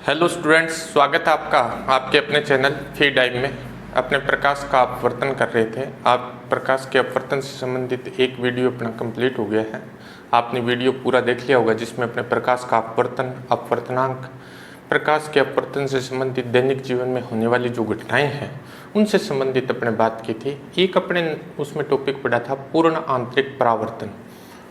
Hello students, स्वागत है आपका आपके अपने चैनल फी डाइव में। अपने प्रकाश का अपवर्तन कर रहे थे। आप प्रकाश के अपवर्तन से संबंधित एक वीडियो अपना कंप्लीट हो गया है। आपने वीडियो पूरा देख लिया होगा जिसमें अपने प्रकाश का अपवर्तन, अपवर्तनांक, प्रकाश के अपवर्तन से संबंधित दैनिक जीवन में होने वाली जो घटनाएं हैं उनसे संबंधित अपने बात की थी। एक अपने उसमें टॉपिक पढ़ा था पूर्ण आंतरिक परावर्तन।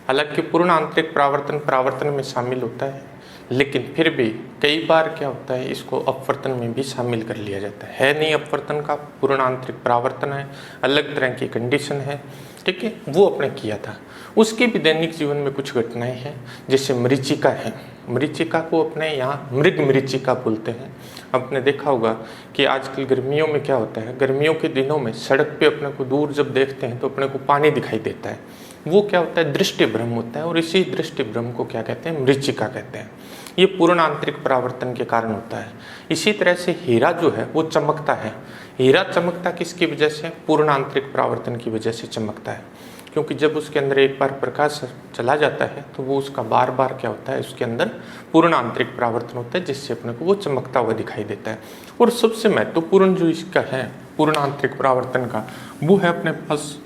हालांकि पूर्ण आंतरिक परावर्तन में शामिल होता है, लेकिन फिर भी कई बार क्या होता है इसको अपवर्तन में भी शामिल कर लिया जाता है नहीं अपवर्तन का, पूर्ण आंतरिक परावर्तन है, अलग तरह की कंडीशन है, ठीक है। वो अपने किया था। उसके भी दैनिक जीवन में कुछ घटनाएं हैं, जैसे मरीचिका है। मरीचिका को अपने यहाँ मृग मरीचिका बोलते हैं। आपने देखा होगा कि आजकल गर्मियों में क्या होता है, गर्मियों के दिनों में सड़क पे अपने को दूर जब देखते हैं तो अपने को पानी दिखाई देता है। वो क्या होता है, दृष्टि भ्रम होता है, और इसी दृष्टि भ्रम को क्या कहते हैं, मरीचिका कहते हैं। ये पूर्ण आंतरिक परावर्तन के कारण होता है। इसी तरह से हीरा जो है वो चमकता है। हीरा चमकता किसकी वजह से, पूर्ण आंतरिक परावर्तन की वजह से चमकता है, क्योंकि जब उसके अंदर एक बार प्रकाश चला जाता है तो वो उसका बार बार क्या होता है, उसके अंदर पूर्ण आंतरिक परावर्तन होता है, जिससे अपने को वो चमकता हुआ दिखाई देता है। और सबसे महत्वपूर्ण जो इसका है पूर्ण आंतरिक परावर्तन का, वो है अपने पास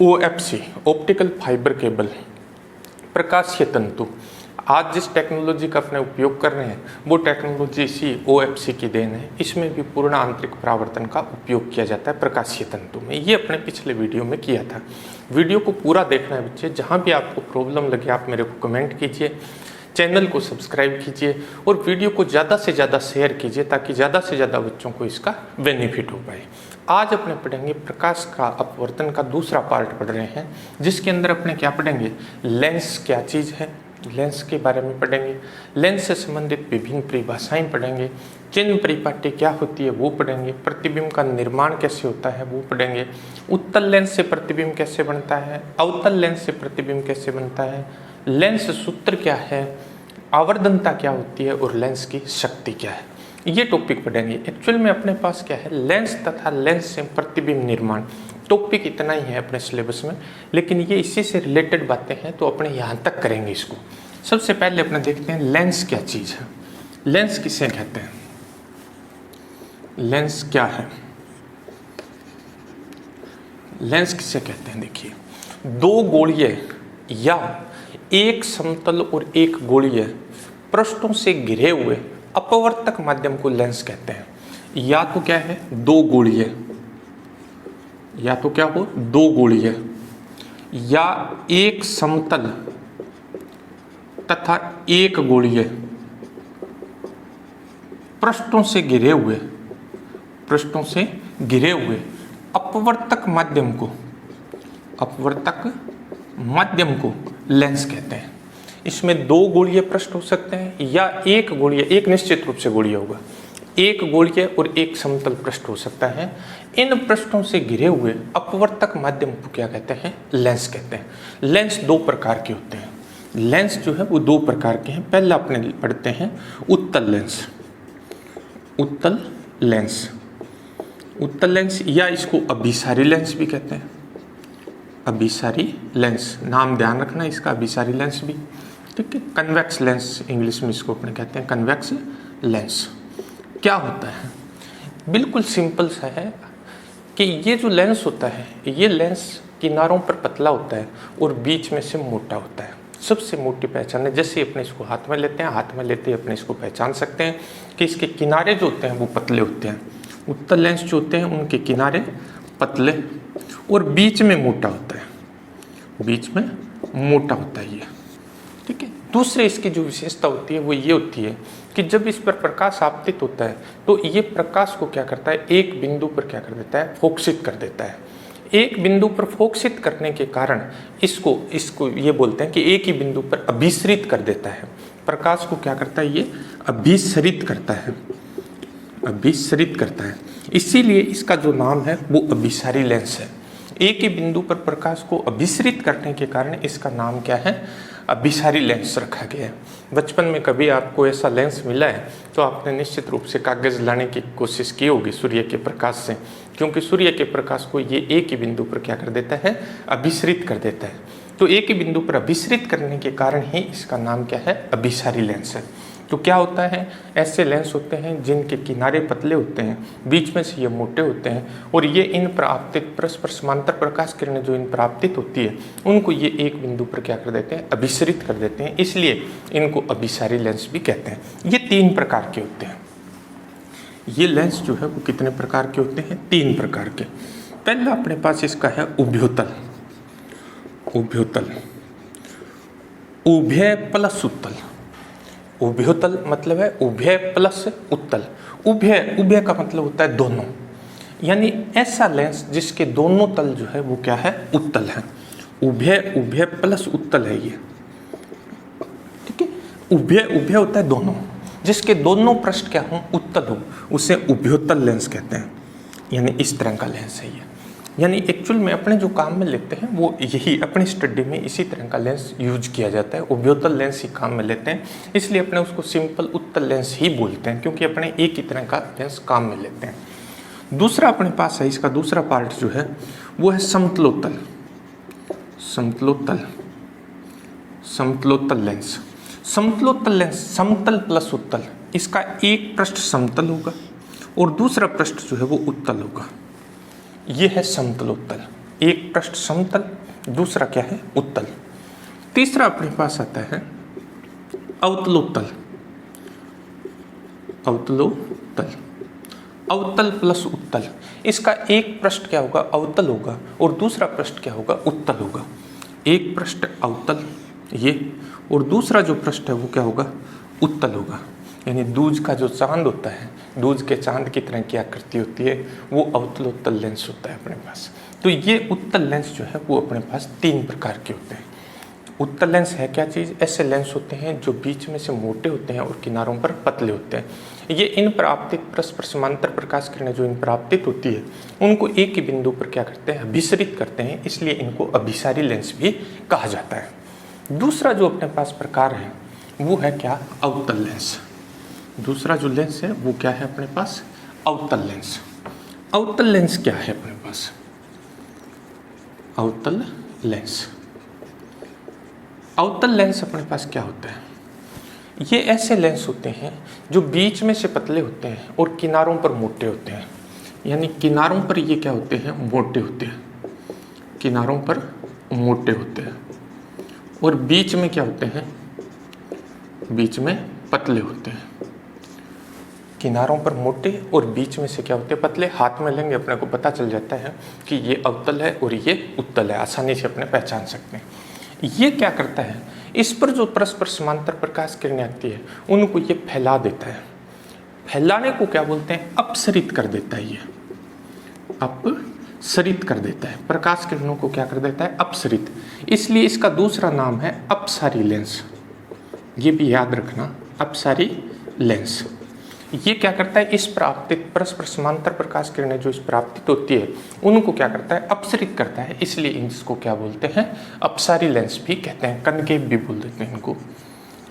OFC, ऑप्टिकल फाइबर केबल, प्रकाशीय तंतु। आज जिस टेक्नोलॉजी का अपने उपयोग कर रहे हैं वो टेक्नोलॉजी इसी OFC की देन है। इसमें भी पूर्ण आंतरिक परावर्तन का उपयोग किया जाता है प्रकाशीय तंतु में। ये अपने पिछले वीडियो में किया था। वीडियो को पूरा देखना है बच्चे। जहाँ भी आपको प्रॉब्लम लगे आप मेरे को कमेंट कीजिए, चैनल को सब्सक्राइब कीजिए और वीडियो को ज़्यादा से ज़्यादा शेयर कीजिए ताकि ज़्यादा से ज़्यादा बच्चों को इसका बेनिफिट हो पाए। आज अपने पढ़ेंगे प्रकाश का अपवर्तन का दूसरा पार्ट पढ़ रहे हैं, जिसके अंदर अपने क्या पढ़ेंगे, लेंस क्या चीज़ है, लेंस के बारे में पढ़ेंगे। लेंस से संबंधित विभिन्न परिभाषाएं पढ़ेंगे। चिन्ह परिपाटी क्या होती है वो पढ़ेंगे। प्रतिबिंब का निर्माण कैसे होता है वो पढ़ेंगे। उत्तल लेंस से प्रतिबिंब कैसे बनता है, अवतल लेंस से प्रतिबिंब कैसे बनता है, लेंस सूत्र क्या है, आवर्धनता क्या होती है और लेंस की शक्ति क्या है, ये टॉपिक पढ़ेंगे। एक्चुअल में अपने पास क्या है, लेंस तथा लेंस से प्रतिबिंब निर्माण टॉपिक इतना ही है अपने सिलेबस में, लेकिन ये इसी से रिलेटेड बातें हैं तो अपने यहाँ तक करेंगे इसको। सबसे पहले अपने देखते हैं लेंस क्या चीज़ है, लेंस किसे कहते हैं, लेंस क्या है, लेंस किसे कहते हैं। देखिए, दो गोलीय या एक समतल और एक गोलीय पृष्ठों से घिरे हुए अपवर्तक माध्यम को लेंस कहते हैं। या तो क्या है, दो गोलीय, या तो क्या हो, दो गोलीय या एक समतल तथा एक गोलीय पृष्ठों से घिरे हुए, पृष्ठों से घिरे हुए अपवर्तक माध्यम को, अपवर्तक माध्यम को लेंस कहते हैं। इसमें दो गोलीय पृष्ठ हो सकते हैं या एक गोलीय, एक निश्चित रूप से गोलीय होगा, एक गोलीय और एक समतल पृष्ठ हो सकता है। इन पृष्ठों से घिरे हुए अपवर्तक माध्यम को क्या कहते हैं, लेंस कहते हैं। लेंस दो प्रकार के होते हैं। लेंस जो है वो दो प्रकार के हैं। पहला अपने पढ़ते हैं उत्तल लेंस, उत्तल लेंस, उत्तल लेंस या इसको अभिसारी लेंस भी कहते हैं। अभिसारी लेंस, नाम ध्यान रखना इसका, अभिसारी लेंस भी, ठीक है। कन्वेक्स लेंस इंग्लिश में इसको अपने कहते हैं, कन्वेक्स लेंस। क्या होता है, बिल्कुल सिंपल सा है कि ये जो लेंस होता है, ये लेंस किनारों पर पतला होता है और बीच में से मोटा होता है। सबसे मोटी पहचान है, जैसे अपने इसको हाथ में लेते हैं, हाथ में लेते ही अपने इसको पहचान सकते हैं कि इसके किनारे जो होते हैं वो पतले होते हैं। उत्तल लेंस जो होते हैं उनके किनारे पतले और बीच में मोटा होता है, बीच में मोटा होता है ये, ठीक है। दूसरे इसकी जो विशेषता होती है वो ये होती है कि जब इस पर प्रकाश आपतित होता है तो ये प्रकाश को क्या करता है, एक बिंदु पर क्या कर देता है, फोकसित कर देता है। एक बिंदु पर फोकसित करने के कारण इसको ये बोलते हैं कि एक ही बिंदु पर अभिसरित कर देता है। प्रकाश को क्या करता है, ये अभिसरित करता है, अभिसरित करता है। इसीलिए इसका जो नाम है वो अभिसारी लेंस है। एक ही बिंदु पर प्रकाश को अभिसरित करने के कारण इसका नाम क्या है, अभिसारी लेंस रखा गया है। बचपन में कभी आपको ऐसा लेंस मिला है तो आपने निश्चित रूप से कागज लाने की कोशिश की होगी सूर्य के प्रकाश से, क्योंकि सूर्य के प्रकाश को ये एक ही बिंदु पर क्या कर देता है, अभिसरित कर देता है। तो एक ही बिंदु पर अभिसरित करने के कारण ही इसका नाम क्या है, अभिसारी लेंस है। तो क्या होता है, ऐसे लेंस होते हैं जिनके किनारे पतले होते हैं, बीच में से ये मोटे होते हैं और ये इन पर आपतित परस्पर समांतर प्रकाश किरणें जो इन पर आपतित होती है उनको ये एक बिंदु पर क्या कर देते हैं, अभिसरित कर देते हैं, इसलिए इनको अभिसारी लेंस भी कहते हैं। ये 3 प्रकार के होते हैं। ये लेंस जो है वो कितने प्रकार के होते हैं, 3 प्रकार के। पहला अपने पास इसका है उभयोतल। उभयोतल, उभय प्लस उत्तल। उभयोतल मतलब है उभय प्लस उत्तल। उभय, उभय का मतलब होता है दोनों, यानी ऐसा लेंस जिसके दोनों तल जो है वो क्या है, उत्तल है। उभय, उभय प्लस उत्तल है ये, ठीक है। उभय, उभय होता है दोनों, जिसके दोनों पृष्ठ क्या हो, उत्तल हो, उसे उभयोतल लेंस कहते हैं। यानी इस तरह का लेंस है ये। यानी एक्चुअल में अपने जो काम में लेते हैं वो यही, अपनी स्टडी में इसी तरह का लेंस यूज किया जाता है। उभयोतल लेंस ही काम में लेते हैं, इसलिए अपने उसको सिंपल उत्तल लेंस ही बोलते हैं, क्योंकि अपने एक ही तरह का लेंस काम में लेते हैं। दूसरा अपने पास है, इसका दूसरा पार्ट जो है वो है समतलोत्तल। समतलोत्तल, समतलोत्तल लेंस। समतलोत्तल लेंस, समतल प्लस उत्तल, इसका एक पृष्ठ समतल होगा और दूसरा पृष्ठ जो है वो उत्तल होगा। ये है समतलोत्तल, एक पृष्ठ समतल, दूसरा क्या है, उत्तल। तीसरा अपने पास आता है अवतलोत्तल। अवतलोत्तल, अवतल प्लस उत्तल, इसका एक पृष्ठ क्या होगा, अवतल होगा और दूसरा पृष्ठ क्या होगा, उत्तल होगा। एक पृष्ठ अवतल ये, और दूसरा जो पृष्ठ है वो क्या होगा, उत्तल होगा। यानी दूज का जो चांद होता है, दूज के चांद की तरह की आकृति होती है, वो अवतलोत्तल लेंस होता है अपने पास। तो ये उत्तल लेंस जो है वो अपने पास 3 प्रकार के होते हैं। उत्तल लेंस है क्या चीज़, ऐसे लेंस होते हैं जो बीच में से मोटे होते हैं और किनारों पर पतले होते हैं। ये इन पर आपतित परस्पर समांतर प्रकाश किरणें जो इन पर आपतित होती है उनको एक ही बिंदु पर क्या करते हैं, अभिसरित करते हैं, इसलिए इनको अभिसारी लेंस भी कहा जाता है। दूसरा जो अपने पास प्रकार है वो है क्या, अवतल लेंस। दूसरा जो लेंस है वो क्या है अपने पास, अवतल लेंस। अवतल लेंस क्या है अपने पास, अवतल लेंस। अवतल लेंस अपने पास क्या होता है, ये ऐसे लेंस होते हैं जो बीच में से पतले होते हैं और किनारों पर मोटे होते हैं। यानी किनारों पर ये क्या होते हैं, मोटे होते हैं, किनारों पर मोटे होते हैं और बीच में क्या होते हैं, बीच में पतले होते हैं। किनारों पर मोटे और बीच में से क्या होते हैं, पतले। हाथ में लेंगे अपने को पता चल जाता है कि ये अवतल है और ये उत्तल है, आसानी से अपने पहचान सकते हैं। ये क्या करता है, इस पर जो परस्पर समांतर प्रकाश किरणें आती है उनको ये फैला देता है। फैलाने को क्या बोलते हैं, अपसरित कर देता है। ये अपसरित कर देता है, प्रकाश किरणों को क्या कर देता है, अपसरित। इसलिए इसका दूसरा नाम है अपसारी लेंस। ये भी याद रखना, अपसारी लेंस। ये क्या करता है, इस पर आपतित परस्पर समांतर प्रकाश किरणें जो इस पर आपतित होती है उनको क्या करता है, अपसरित करता है, इसलिए इसको क्या बोलते हैं, अपसारी लेंस भी कहते हैं। कनकेव भी बोल देते हैं इनको,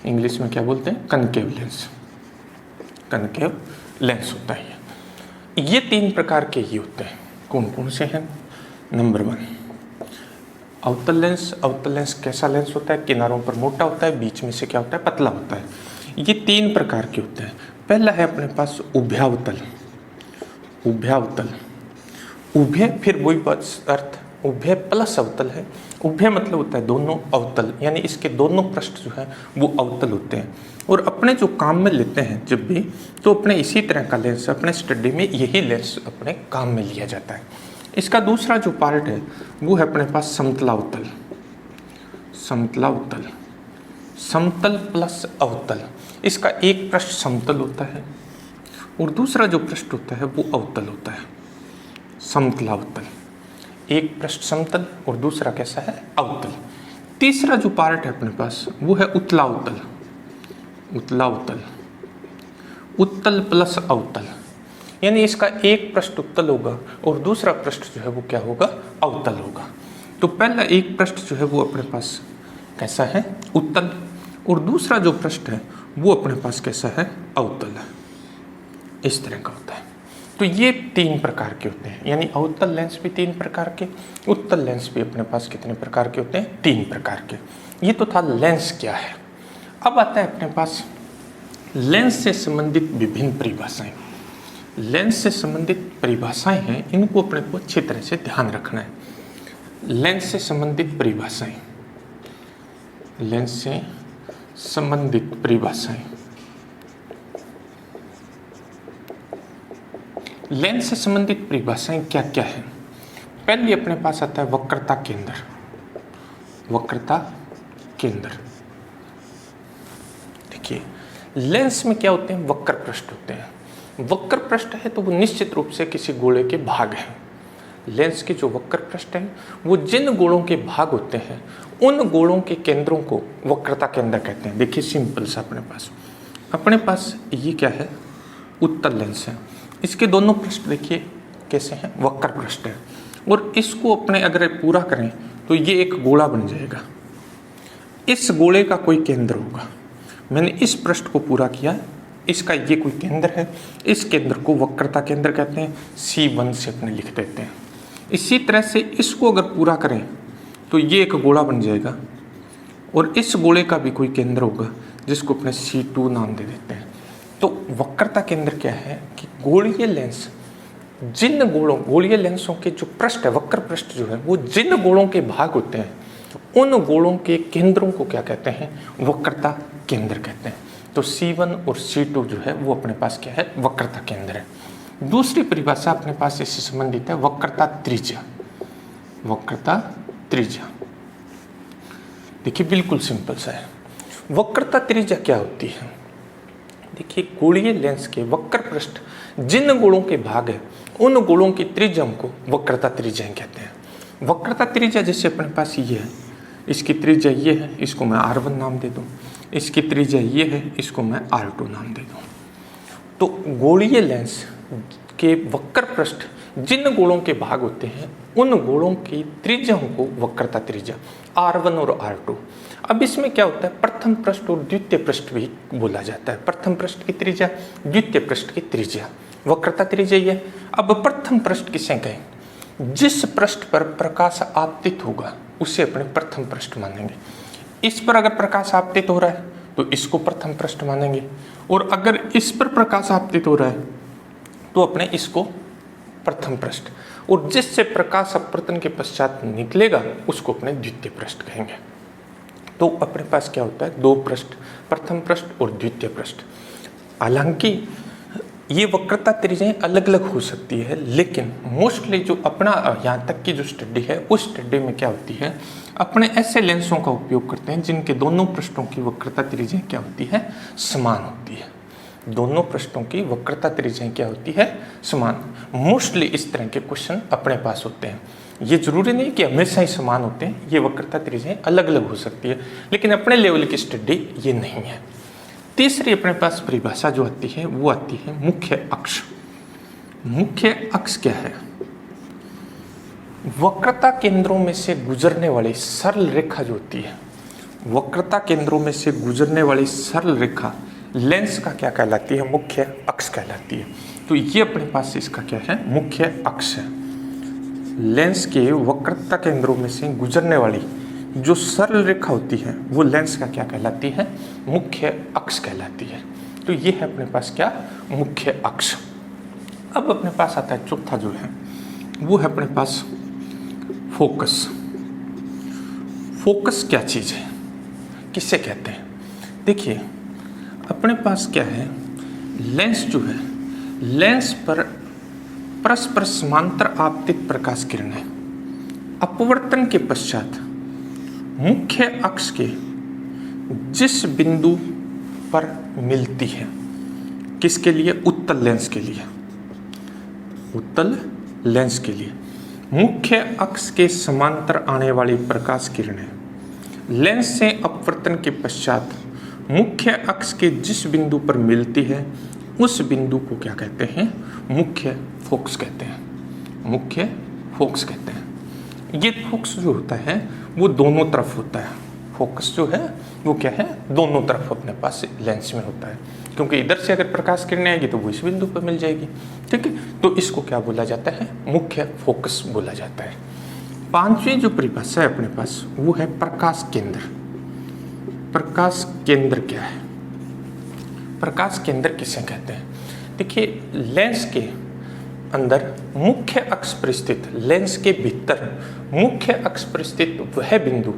इंग्लिश में क्या बोलते हैं, कनकेव लेंस। कनकेव लेंस होता है ये 3 प्रकार के ही होते हैं। कौन कौन से हैं, नंबर 1 अवतल लेंस। अवतल लेंस कैसा लेंस होता है, किनारों पर मोटा होता है, बीच में से क्या होता है, पतला होता है। ये 3 प्रकार के होते हैं। पहला है अपने पास उभयावतल। उभयावतल, उभय फिर वही अर्थ, उभय प्लस अवतल है। उभय मतलब होता है दोनों, अवतल यानी इसके दोनों पृष्ठ जो है वो अवतल होते हैं। और अपने जो काम में लेते हैं जब भी, तो अपने इसी तरह का लेंस, अपने स्टडी में यही लेंस अपने काम में लिया जाता है। इसका दूसरा जो पार्ट है वो है अपने पास समतलावतल। समतलावतल, समतल प्लस अवतल। इसका एक पृष्ठ समतल होता है और दूसरा जो पृष्ठ होता है वो अवतल होता है। समतलावतल, एक पृष्ठ समतल और दूसरा कैसा है, अवतल। तीसरा जो पार्ट है अपने पास वो है उत्तलावतल। उत्तलावतल, उत्तल प्लस अवतल, यानी इसका एक पृष्ठ उत्तल होगा और दूसरा पृष्ठ जो है वो क्या होगा, अवतल होगा। तो पहला एक पृष्ठ जो है वो अपने पास कैसा है, उत्तल, और दूसरा जो पृष्ठ है वो अपने पास कैसा है, अवतल है। इस तरह का होता है। तो ये 3 प्रकार के होते हैं, यानी अवतल लेंस भी 3 प्रकार के, उत्तल लेंस भी अपने पास कितने प्रकार के होते हैं, 3 प्रकार के। ये तो था लेंस क्या है। अब आता है अपने पास लेंस से संबंधित विभिन्न परिभाषाएं, लेंस से संबंधित परिभाषाएं हैं, इनको अपने को अच्छी तरह से ध्यान रखना है। लेंस से संबंधित परिभाषाएं, लेंस से संबंधित परिभाषाएं, लेंस से संबंधित परिभाषाएं क्या क्या है। पहले अपने पास आता है वक्रता केंद्र, वक्रता केंद्र। देखिए लेंस में क्या होते हैं, वक्र पृष्ठ होते हैं। वक्र पृष्ठ है तो वो निश्चित रूप से किसी गोले के भाग हैं। लेंस के जो वक्र पृष्ठ हैं वो जिन गोलों के भाग होते हैं उन गोलों के केंद्रों को वक्रता केंद्र कहते हैं। देखिए सिंपल सा अपने पास ये क्या है, उत्तल लेंस है। इसके दोनों पृष्ठ देखिए कैसे हैं, वक्र पृष्ठ है। और इसको अपने अगर पूरा करें तो ये एक गोला बन जाएगा। इस गोले का कोई केंद्र होगा। मैंने इस पृष्ठ को पूरा किया, इसका ये कोई केंद्र है, इस केंद्र को वक्रता केंद्र कहते हैं। C1 से अपने लिख देते हैं। इसी तरह से इसको अगर पूरा करें तो ये एक गोला बन जाएगा और इस गोले का भी कोई केंद्र होगा जिसको अपने C2 नाम दे देते हैं। तो वक्रता केंद्र क्या है कि गोलीय लेंस जिन गोलों, गोलीय लेंसों के जो पृष्ठ है, वक्र पृष्ठ जो है वो जिन गोलों के भाग होते हैं उन गोलों के केंद्रों को क्या कहते हैं, वक्रता केंद्र कहते हैं। तो C1 और C2 जो है वो अपने पास क्या है, वक्रता केंद्र है। दूसरी परिभाषा अपने पास इससे संबंधित है वक्रता त्रिज्या, वक्रता त्रिज्या। देखिए बिल्कुल सिंपल सा है। वक्रता त्रिज्या क्या होती है, देखिए गोलीय लेंस के वक्र पृष्ठ जिन गोलों के भाग है उन गोलों की त्रिज्या को वक्रता त्रिज्या कहते हैं। वक्रता त्रिज्या जैसे अपने पास ये है, इसकी त्रिज्या ये है, इसको मैं R1 नाम दे दूं। इसकी त्रिज्या ये है, इसको मैं R2 नाम दे दूं। तो गोलीय लेंस के वक्र पृष्ठ जिन गोलों के भाग होते हैं उन गोलों की त्रिज्याओं को वक्रता त्रिज्या R1 और R2। अब इसमें क्या होता है, प्रथम पृष्ठ और द्वितीय पृष्ठ भी बोला जाता है। प्रथम पृष्ठ की त्रिज्या, द्वितीय पृष्ठ की त्रिज्या, वक्रता त्रिज्या ये। अब प्रथम पृष्ठ किसे कहें, जिस पृष्ठ पर प्रकाश आपतित होगा उसे अपने प्रथम पृष्ठ मानेंगे। इस पर अगर प्रकाश आपतित हो रहा है तो इसको प्रथम पृष्ठ मानेंगे, और अगर इस पर प्रकाश आपतित हो रहा है तो अपने इसको प्रथम पृष्ठ, और जिससे प्रकाश अपवर्तन के पश्चात निकलेगा उसको अपने द्वितीय पृष्ठ कहेंगे। तो अपने पास क्या होता है, दो पृष्ठ, प्रथम पृष्ठ और द्वितीय पृष्ठ। हालांकि ये वक्रता त्रिज्याएं अलग अलग हो सकती है, लेकिन मोस्टली जो अपना यहाँ तक की जो स्टडी है उस स्टडी में क्या होती है, अपने ऐसे लेंसों का उपयोग करते हैं जिनके दोनों पृष्ठों की वक्रता त्रिज्याएं क्या होती है, समान होती है। दोनों पृष्ठों की वक्रता त्रिज्याएं क्या होती है, समान। मोस्टली इस तरह के क्वेश्चन अपने पास होते हैं। ये जरूरी नहीं कि हमेशा ही समान होते हैं, ये वक्रता त्रिज्याएं अलग अलग हो सकती है, लेकिन अपने लेवल की स्टडी ये नहीं है। तीसरी अपने पास परिभाषा जो आती है वो आती है मुख्य अक्ष। मुख्य अक्ष क्या है, वक्रता केंद्रों में से गुजरने वाली सरल रेखा जो होती है, वक्रता केंद्रों में से गुजरने वाली सरल रेखा लेंस का क्या कहलाती है, मुख्य अक्ष कहलाती है। तो ये अपने पास इसका क्या है, मुख्य अक्ष है। लेंस के वक्रता केंद्रों में से गुजरने वाली जो सरल रेखा होती है वो लेंस का क्या कहलाती है, मुख्य अक्ष कहलाती है। तो ये है अपने पास क्या, मुख्य अक्ष। अब अपने पास आता है चौथा जो है वो है अपने पास फोकस। फोकस क्या चीज़ है, किसे कहते हैं। देखिए अपने पास क्या है, लेंस जो है, लेंस पर परस्पर समांतर आपतित प्रकाश किरणें अपवर्तन के पश्चात मुख्य अक्ष के जिस बिंदु पर मिलती है, किसके लिए, उत्तल लेंस के लिए, उत्तल लेंस के लिए मुख्य अक्ष के समांतर आने वाली प्रकाश किरणें लेंस से अपवर्तन के पश्चात मुख्य अक्ष के जिस बिंदु पर मिलती है उस बिंदु को क्या कहते हैं, मुख्य फोकस कहते हैं, मुख्य फोकस कहते हैं। ये फोकस जो होता है वो दोनों तरफ होता है। फोकस जो है वो क्या है, दोनों तरफ अपने पास लेंस में होता है, क्योंकि इधर से अगर प्रकाश किरणें आएगी तो वो इस बिंदु पर मिल जाएगी। ठीक है, तो इसको क्या बोला जाता है, मुख्य फोकस बोला जाता है। पांचवी जो परिभाषा है अपने पास वो है प्रकाश केंद्र। प्रकाश केंद्र क्या है, प्रकाश केंद्र किसे कहते हैं? देखिए, लेंस के अंदर मुख्य अक्ष पर स्थित, लेंस के भीतर मुख्य अक्ष पर स्थित वह बिंदु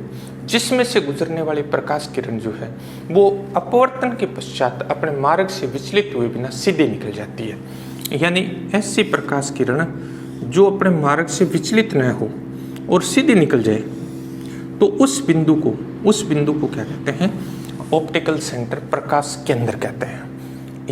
जिसमें से गुजरने वाली प्रकाश किरण जो है वो अपवर्तन के पश्चात अपने मार्ग से विचलित हुए बिना सीधे निकल जाती है। यानी ऐसी प्रकाश किरण जो अपने मार्ग से विचलित न हो और सीधे निकल जाए, तो उस बिंदु को क्या कहते हैं? ऑप्टिकल सेंटर, प्रकाश केंद्र कहते हैं।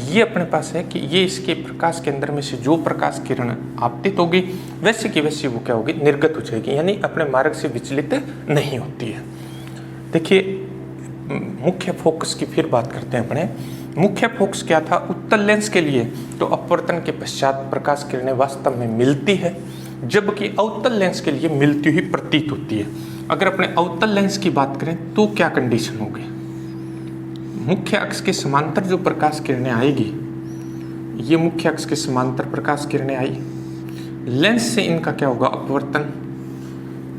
ये अपने पास है कि ये इसके प्रकाश केंद्र में से जो प्रकाश किरण आपतित होगी वैसे की वैसी वो क्या होगी? निर्गत हो जाएगी, यानी अपने मार्ग से विचलित नहीं होती है। देखिए, मुख्य फोकस की फिर बात करते हैं अपने। मुख्य फोकस क्या था? उत्तल लेंस के लिए तो अपवर्तन के पश्चात प्रकाश किरणें वास्तव में मिलती है, जबकि अवतल लेंस के लिए मिलती हुई प्रतीत होती है। अगर अपने अवतल लेंस की बात करें तो क्या कंडीशन होगी? मुख्य अक्ष के समांतर जो प्रकाश किरणें आएगी, ये मुख्य अक्ष के समांतर प्रकाश किरणें आई, लेंस से इनका क्या होगा? अपवर्तन।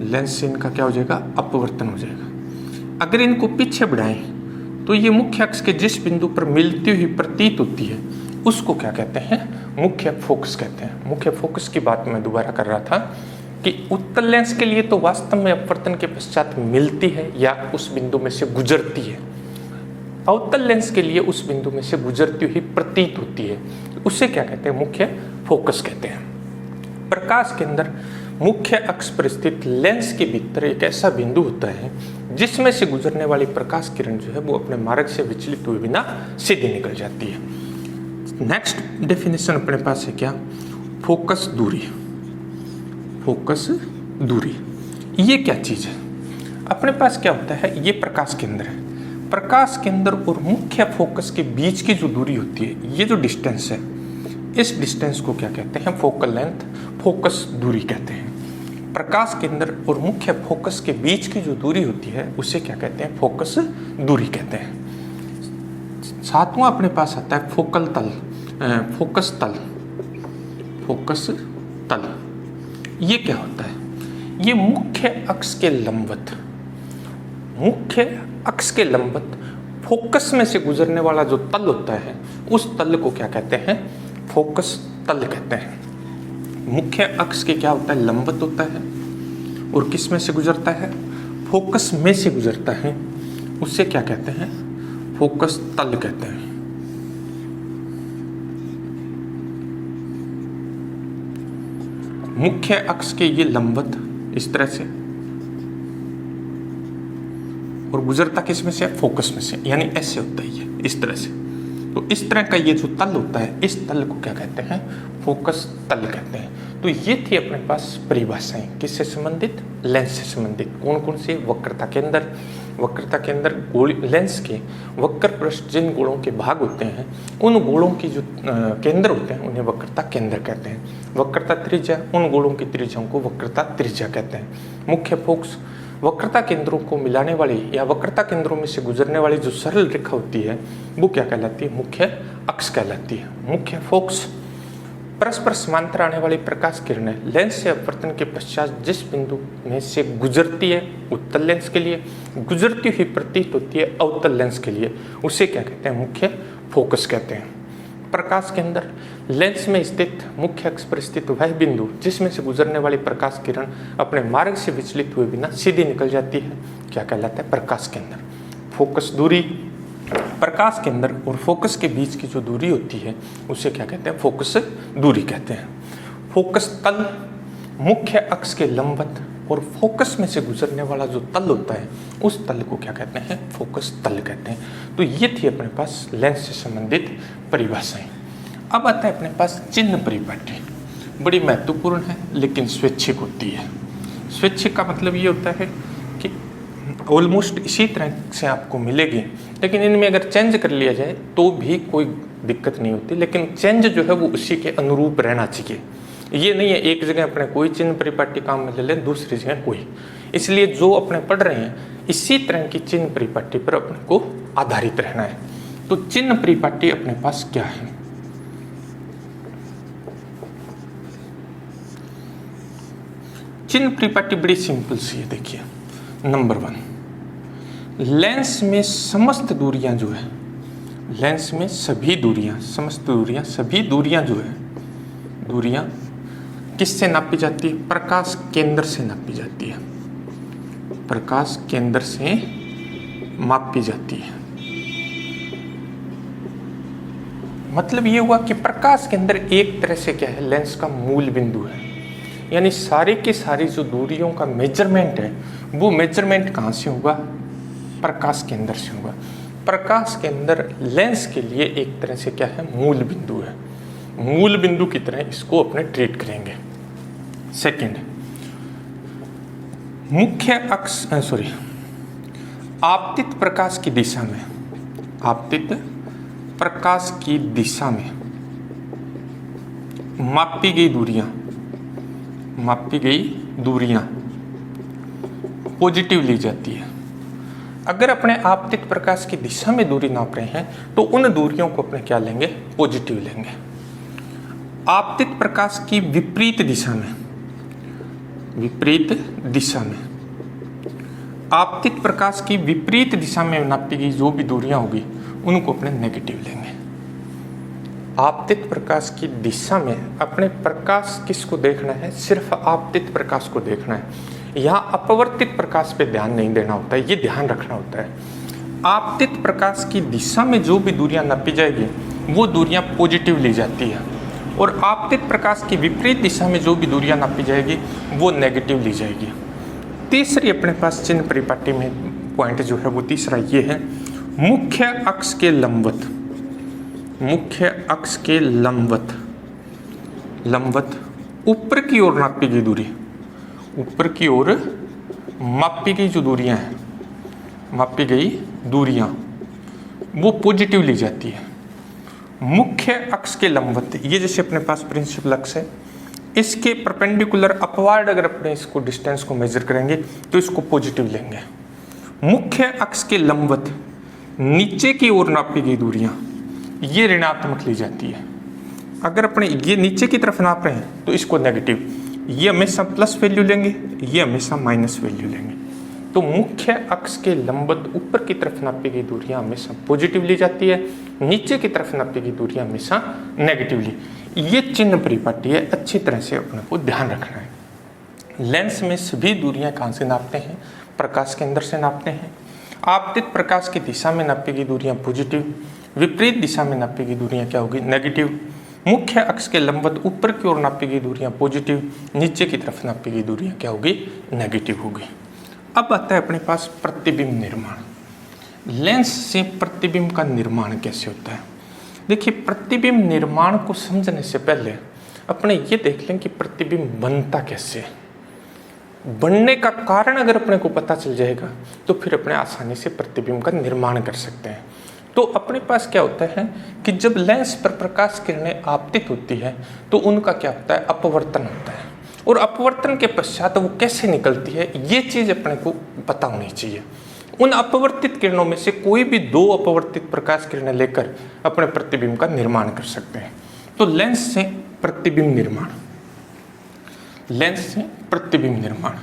लेंस से इनका क्या हो जाएगा? अपवर्तन हो जाएगा। अगर इनको पीछे बढ़ाएं तो ये मुख्य अक्ष के जिस बिंदु पर मिलती हुई प्रतीत होती है उसको क्या कहते हैं? मुख्य फोकस कहते हैं। मुख्य फोकस की बात मैं दोबारा कर रहा था कि उत्तल लेंस के लिए तो वास्तव में अपवर्तन के पश्चात मिलती है या उस बिंदु में से गुजरती है, अवतल लेंस के लिए उस बिंदु में से गुजरती हुई प्रतीत होती है, उसे क्या कहते हैं? मुख्य फोकस कहते हैं। प्रकाश के अंदर मुख्य अक्ष पर स्थित लेंस के भीतर एक ऐसा बिंदु होता है जिसमें से गुजरने वाली प्रकाश किरण जो है वो अपने मार्ग से विचलित हुए बिना सीधे निकल जाती है। नेक्स्ट डेफिनेशन अपने पास है क्या? फोकस दूरी। फोकस दूरी ये क्या चीज है? अपने पास क्या होता है? ये प्रकाश केंद्र है। प्रकाश केंद्र और मुख्य फोकस के बीच की जो दूरी होती है, ये जो डिस्टेंस है, इस डिस्टेंस को क्या कहते हैं? फोकल लेंथ, फोकस दूरी कहते हैं। प्रकाश केंद्र और मुख्य फोकस के बीच की जो दूरी होती है उसे क्या कहते हैं? फोकस दूरी कहते हैं। सातवां अपने पास आता है फोकल तल, फोकस तल। फोकस तल ये क्या होता है? ये मुख्य अक्ष के लंबवत, मुख्य अक्ष के लंबवत फोकस में से गुजरने वाला जो तल होता है उस तल को क्या कहते हैं? फोकस तल कहते हैं। मुख्य अक्ष के क्या होता है? लंबवत होता है और किस में से गुजरता है? फोकस में से गुजरता है, उससे क्या कहते हैं? फोकस तल कहते हैं। मुख्य अक्ष के ये लंबवत इस तरह से और गुजरता किस में से? फोकस में से, यानी ऐसे होता है ये, इस तरह से। तो इस तरह का ये जो तल होता है, इस तल को क्या कहते हैं? फोकस तल कहते हैं। तो ये थी अपने पास परिभाषाएं, किससे संबंधित? लेंस से संबंधित। कौन कौन से? वक्रता केंद्र, वक्रता केंद्र लेंस के वक्र पृष्ठ जिन गोलों के भाग होते हैं उन गोलों की जो केंद्र होते हैं उन्हें वक्रता केंद्र कहते हैं। वक्रता त्रिज्या, उन गोलों की त्रिज्याओं को वक्रता त्रिज्या कहते हैं। मुख्य फोकस, वक्रता केंद्रों को मिलाने वाली या वक्रता केंद्रों में से गुजरने वाली जो सरल रेखा होती है वो क्या कहलाती है? मुख्य अक्ष कहलाती है। मुख्य फोकस, परस्पर समांतर आने वाली प्रकाश किरणें लेंस से अपवर्तन के पश्चात जिस बिंदु में से गुजरती है, उत्तल लेंस के लिए गुजरती हुई प्रतीत होती है अवतल लेंस के लिए, उसे क्या कहते हैं? मुख्य फोकस कहते हैं। प्रकाश के अंदर लेंस में स्थित मुख्य अक्ष पर स्थित वह बिंदु जिसमें से गुजरने वाली प्रकाश किरण अपने मार्ग से विचलित हुए बिना सीधे निकल जाती है, क्या कहलाता है? प्रकाश केंद्र। फोकस दूरी, प्रकाश केंद्र और फोकस के बीच की जो दूरी होती है उसे क्या कहते हैं? फोकस दूरी कहते हैं। फोकस तल, मुख्य अक्ष के लंबवत और फोकस में से गुजरने वाला जो तल होता है उस तल को क्या कहते हैं? फोकस तल कहते हैं। तो ये थी अपने पास लेंस से संबंधित परिभाषाएं। अब आता है अपने पास चिन्ह परिपाटी, बड़ी महत्वपूर्ण है लेकिन स्वैच्छिक होती है। स्वैच्छिक का मतलब ये होता है कि ऑलमोस्ट इसी तरह से आपको मिलेगी, लेकिन इनमें अगर चेंज कर लिया जाए तो भी कोई दिक्कत नहीं होती, लेकिन चेंज जो है वो उसी के अनुरूप रहना चाहिए। ये नहीं है एक जगह अपने कोई चिन्ह परिपाटी काम में ले लें, दूसरी जगह कोई। इसलिए जो अपने पढ़ रहे हैं इसी तरह की चिन्ह परिपाटी पर अपने को आधारित रहना है। तो चिन्ह परिपाटी अपने पास क्या है? चिन्ह परिपाटी बड़ी सिंपल सी है। देखिए, नंबर 1, लेंस में समस्त दूरियां जो है लेंस में सभी दूरियां, समस्त दूरियां, सभी दूरियां जो है, दूरियां किससे नापी जाती है? प्रकाश केंद्र से नापी जाती है, प्रकाश केंद्र से मापी जाती है। मतलब ये हुआ कि प्रकाश केंद्र एक तरह से क्या है? लेंस का मूल बिंदु है। यानी सारी की सारी जो दूरियों का मेजरमेंट है, वो मेजरमेंट कहाँ से होगा? प्रकाश केंद्र से होगा। प्रकाश केंद्र लेंस के लिए एक तरह से क्या है? मूल बिंदु है। मूल बिंदु की तरह इसको अपने ट्रीट करेंगे। सेकंड, मुख्य अक्ष आपतित प्रकाश की दिशा में, आपतित प्रकाश की दिशा में मापी गई दूरियां पॉजिटिव ली जाती है। अगर अपने आपतित प्रकाश की दिशा में दूरी नाप रहे हैं तो उन दूरियों को अपने क्या लेंगे? पॉजिटिव लेंगे। आपतित प्रकाश की विपरीत दिशा में, आपतित प्रकाश की विपरीत दिशा में नापी गई जो भी दूरियां होगी उनको अपने नेगेटिव लेंगे। आपतित प्रकाश की दिशा में अपने प्रकाश किसको देखना है? सिर्फ आपतित प्रकाश को देखना है। यहाँ अपवर्तित प्रकाश पे ध्यान नहीं देना होता है, ये ध्यान रखना होता है। आपतित प्रकाश की दिशा में जो भी दूरियां नापी जाएगी वो दूरियां पॉजिटिव ली जाती है, और आपतित प्रकाश की विपरीत दिशा में जो भी दूरियां नापी जाएगी वो नेगेटिव ली जाएगी। तीसरी अपने पास चिन्ह परिपाटी में पॉइंट जो है वो तीसरा ये है, मुख्य अक्ष के लंबवत ऊपर की ओर नापी गई दूरी, ऊपर की ओर मापी गई जो दूरियां हैं, मापी गई दूरियां वो पॉजिटिव ली जाती है। मुख्य अक्ष के लंबवत, ये जैसे अपने पास प्रिंसिपल अक्ष है, इसके परपेंडिकुलर अपवार्ड अगर अपने इसको डिस्टेंस को मेजर करेंगे तो इसको पॉजिटिव लेंगे। मुख्य अक्ष के लंबवत नीचे की ओर नापी गई दूरियां ये ऋणात्मक ली जाती है। अगर अपने ये नीचे की तरफ नाप रहे हैं तो इसको नेगेटिव, ये हमेशा प्लस वैल्यू लेंगे, ये हमेशा माइनस वैल्यू लेंगे। तो मुख्य अक्ष के लंबवत ऊपर की तरफ नापी गई दूरियां हमेशा पॉजिटिव ली जाती है, नीचे की तरफ नापी गई दूरियां हमेशा नेगेटिवली। ये चिन्ह परिपाटी है, अच्छी तरह से अपने को ध्यान रखना है। लेंस में सभी दूरियां कहाँ से नापते हैं? प्रकाश केंद्र से नापते हैं। आपतित प्रकाश की दिशा में नापी गई दूरियां पॉजिटिव, विपरीत दिशा में नापी गई दूरियां क्या होगी? नेगेटिव। मुख्य अक्ष के लंबवत ऊपर की ओर नापी गई दूरियां पॉजिटिव, नीचे की तरफ नापी गई दूरियां क्या होगी? नेगेटिव होगी। अब आता है अपने पास प्रतिबिंब निर्माण। लेंस से प्रतिबिंब का निर्माण कैसे होता है? देखिए, प्रतिबिंब निर्माण को समझने से पहले अपने ये देख लें कि प्रतिबिंब बनता कैसे है। बनने का कारण अगर अपने को पता चल जाएगा तो फिर अपने आसानी से प्रतिबिंब का निर्माण कर सकते हैं। तो अपने पास क्या होता है कि जब लेंस पर प्रकाश किरणें आपतित होती है तो उनका क्या होता है? अपवर्तन होता है, और अपवर्तन के पश्चात वो कैसे निकलती है ये चीज़ अपने को पता होनी चाहिए। उन अपवर्तित किरणों में से कोई भी दो अपवर्तित प्रकाश किरणें लेकर अपने प्रतिबिंब का निर्माण कर सकते हैं। तो लेंस से प्रतिबिंब निर्माण, लेंस से प्रतिबिंब निर्माण,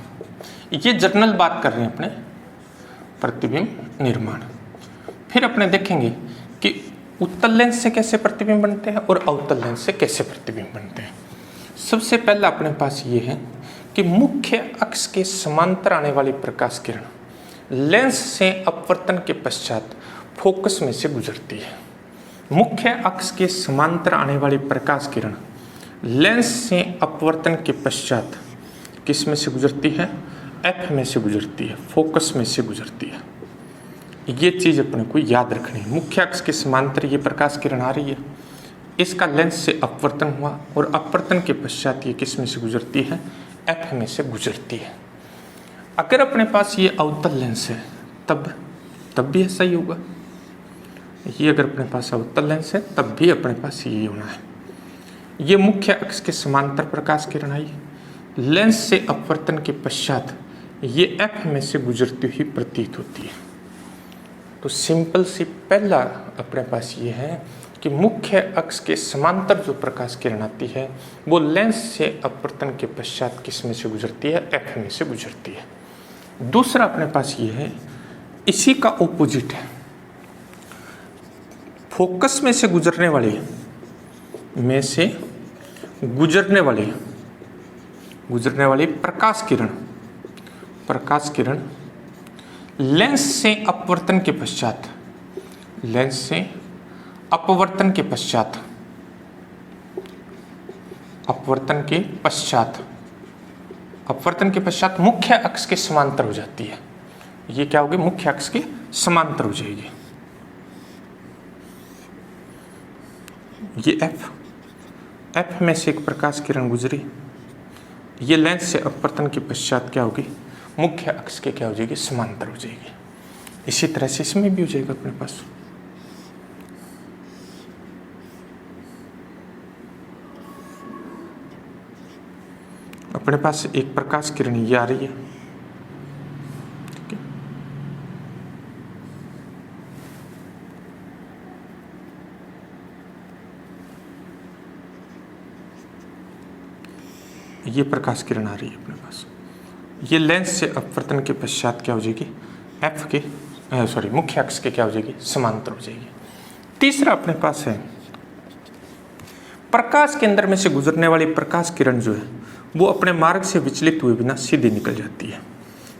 ये जनरल बात कर रहे हैं अपने प्रतिबिंब निर्माण। फिर अपने देखेंगे कि उत्तल लेंस से कैसे प्रतिबिंब बनते हैं और अवतल लेंस से कैसे प्रतिबिंब बनते हैं। सबसे पहला अपने पास ये है कि मुख्य अक्ष के समांतर आने वाली प्रकाश किरण लेंस से अपवर्तन के पश्चात फोकस में से गुजरती है। मुख्य अक्ष के समांतर आने वाली प्रकाश किरण लेंस से अपवर्तन के पश्चात किस में से गुजरती है? एफ में से गुजरती है, फोकस में से गुजरती है। ये चीज़ अपने को याद रखनी है। मुख्य अक्ष के समांतर ये प्रकाश किरण आ रही है, इसका लेंस से अपवर्तन हुआ और अपवर्तन के पश्चात ये किस में से गुजरती है? एफ में से गुजरती है। अगर अपने पास ये अवतल लेंस है तब भी ऐसा ही होगा। ये अगर अपने पास अवतल लेंस है तब भी अपने पास यही होना है। ये मुख्य अक्ष के समांतर प्रकाश किरण आई, लेंस से अपवर्तन के पश्चात ये एफ में से गुजरती हुई प्रतीत होती है। तो सिंपल सी पहला अपने पास ये है कि मुख्य अक्ष के समांतर जो प्रकाश किरण आती है वो लेंस से अपवर्तन के पश्चात किस में से गुजरती है? एफ में से गुजरती है। दूसरा अपने पास ये है, इसी का ऑपोजिट है। फोकस में से गुजरने वाली प्रकाश किरण लेंस से अपवर्तन के पश्चात मुख्य अक्ष के समांतर हो जाती है। ये क्या होगी? मुख्य अक्ष के समांतर हो जाएगी। ये एफ में से एक प्रकाश किरण गुजरी, ये लेंस से अपवर्तन के पश्चात क्या होगी? मुख्य अक्ष के क्या हो जाएगी? समांतर हो जाएगी। इसी तरह से इसमें भी हो जाएगा अपने पास। अपने पास एक प्रकाश किरण ये आ रही है, ठीक है? ये प्रकाश किरण आ रही है अपने पास। ये लेंस से अपवर्तन के पश्चात क्या हो जाएगी? मुख्य अक्ष के क्या हो जाएगी? समांतर हो जाएगी। तीसरा अपने पास है प्रकाश केंद्र में से गुजरने वाली प्रकाश किरण जो है वो अपने मार्ग से विचलित हुए बिना सीधे निकल जाती है।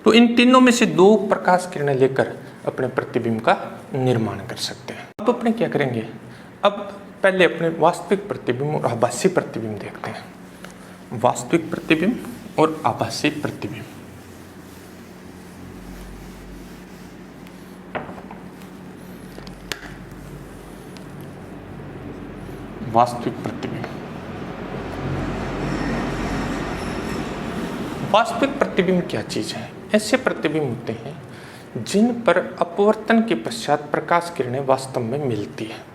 तो इन तीनों में से दो प्रकाश किरणें लेकर अपने प्रतिबिंब का निर्माण कर सकते हैं। अब अपने क्या करेंगे? अब पहले अपने वास्तविक प्रतिबिंब और आभासी प्रतिबिंब देखते हैं। वास्तविक प्रतिबिंब और आभासी प्रतिबिंब। वास्तविक प्रतिबिंब क्या चीज है? ऐसे प्रतिबिंब होते हैं जिन पर अपवर्तन के पश्चात प्रकाश किरणें वास्तव में मिलती है।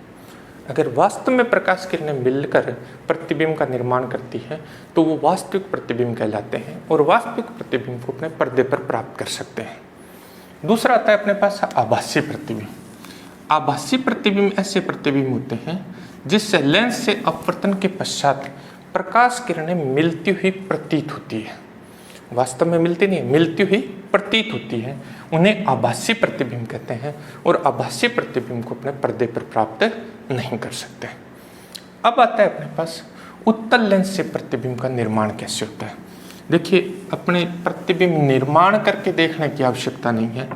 अगर वास्तव में प्रकाश किरणें मिलकर प्रतिबिंब का निर्माण करती है तो वो वास्तविक प्रतिबिंब कहलाते हैं और वास्तविक प्रतिबिंब को अपने पर्दे पर प्राप्त कर सकते हैं। दूसरा आता है अपने पास आभासी प्रतिबिंब। आभासी प्रतिबिंब ऐसे प्रतिबिंब होते हैं जिससे लेंस से अपवर्तन के पश्चात प्रकाश किरणें मिलती हुई प्रतीत होती है। वास्तव में मिलती नहीं, मिलती हुई प्रतीत होती है। उन्हें आभासी प्रतिबिंब कहते हैं और आभासी प्रतिबिंब को अपने पर्दे पर प्राप्त नहीं कर सकते। अब आता है अपने पास उत्तल लेंस से प्रतिबिंब का निर्माण कैसे होता है। देखिए, अपने प्रतिबिंब निर्माण करके देखने की आवश्यकता नहीं है।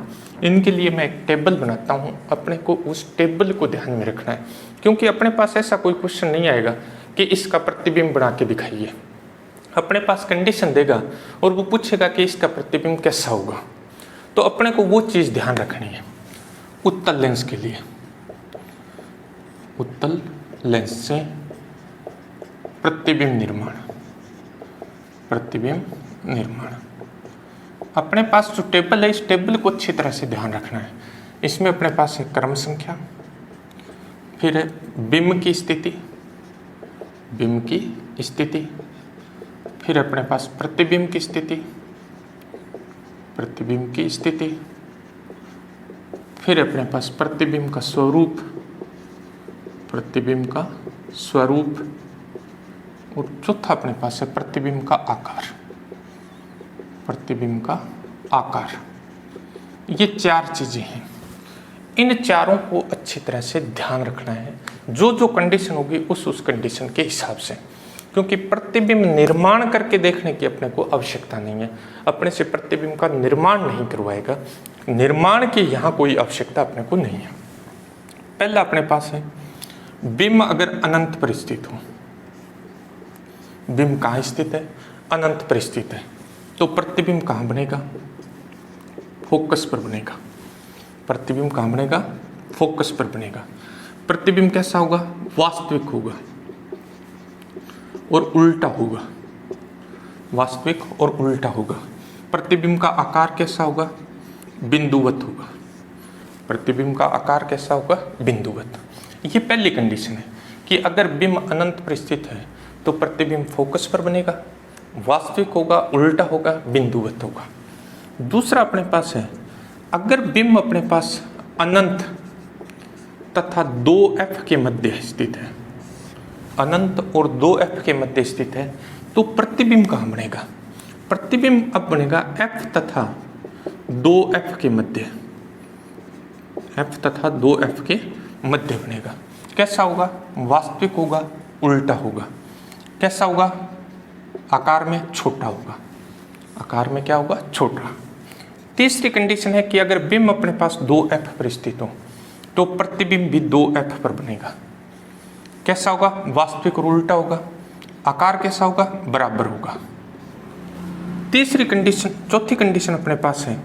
इनके लिए मैं एक टेबल बनाता हूँ, अपने को उस टेबल को ध्यान में रखना है, क्योंकि अपने पास ऐसा कोई क्वेश्चन नहीं आएगा कि इसका प्रतिबिंब बना के दिखाइए। अपने पास कंडीशन देगा और वो पूछेगा कि इसका प्रतिबिंब कैसा होगा, तो अपने को वो चीज़ ध्यान रखनी है। उत्तल लेंस के लिए, उत्तल लेंस से प्रतिबिंब निर्माण, अपने पास जो टेबल है इस टेबल को अच्छी तरह से ध्यान रखना है। इसमें अपने पास है क्रम संख्या, फिर है बिंब की स्थिति, फिर अपने पास प्रतिबिंब की स्थिति, फिर अपने पास प्रतिबिंब का स्वरूप, और चौथा अपने पास है प्रतिबिंब का आकार। ये चार चीजें हैं। इन चारों को अच्छी तरह से ध्यान रखना है, जो कंडीशन होगी उस कंडीशन के हिसाब से, क्योंकि प्रतिबिंब निर्माण करके देखने की अपने को आवश्यकता नहीं है। अपने से प्रतिबिंब का निर्माण नहीं करवाएगा, निर्माण की यहाँ कोई आवश्यकता अपने को नहीं है। पहला अपने पास है बिंब अगर अनंत पर स्थित हो, बिंब कहाँ स्थित है? अनंत पर स्थित है, तो प्रतिबिंब कहाँ बनेगा? फोकस पर बनेगा। प्रतिबिंब कहाँ बनेगा? फोकस पर बनेगा। प्रतिबिंब कैसा होगा? वास्तविक होगा और उल्टा होगा। वास्तविक और उल्टा होगा। प्रतिबिंब का आकार कैसा होगा? बिंदुवत होगा। प्रतिबिंब का आकार कैसा होगा? बिंदुवत। ये पहली कंडीशन है कि अगर बिंब अनंत पर स्थित है तो प्रतिबिंब फोकस पर बनेगा, वास्तविक होगा, उल्टा होगा, बिंदुवत होगा। दूसरा अपने पास है अगर बिंब अपने पास अनंत तथा 2f के मध्य स्थित है, अनंत और 2f के मध्य स्थित है, तो प्रतिबिंब कहाँ बनेगा? प्रतिबिंब अब बनेगा f तथा 2f के मध्य, f तथा 2f के मध्य बनेगा। कैसा होगा? वास्तविक होगा, उल्टा होगा। कैसा होगा? आकार में छोटा होगा। आकार में क्या होगा? छोटा। तीसरी कंडीशन है कि अगर बिंब अपने पास 2f पर स्थित हो तो प्रतिबिंब भी 2f पर बनेगा। कैसा होगा? वास्तविक और उल्टा होगा। आकार कैसा होगा? बराबर होगा। तीसरी कंडीशन, चौथी कंडीशन अपने पास है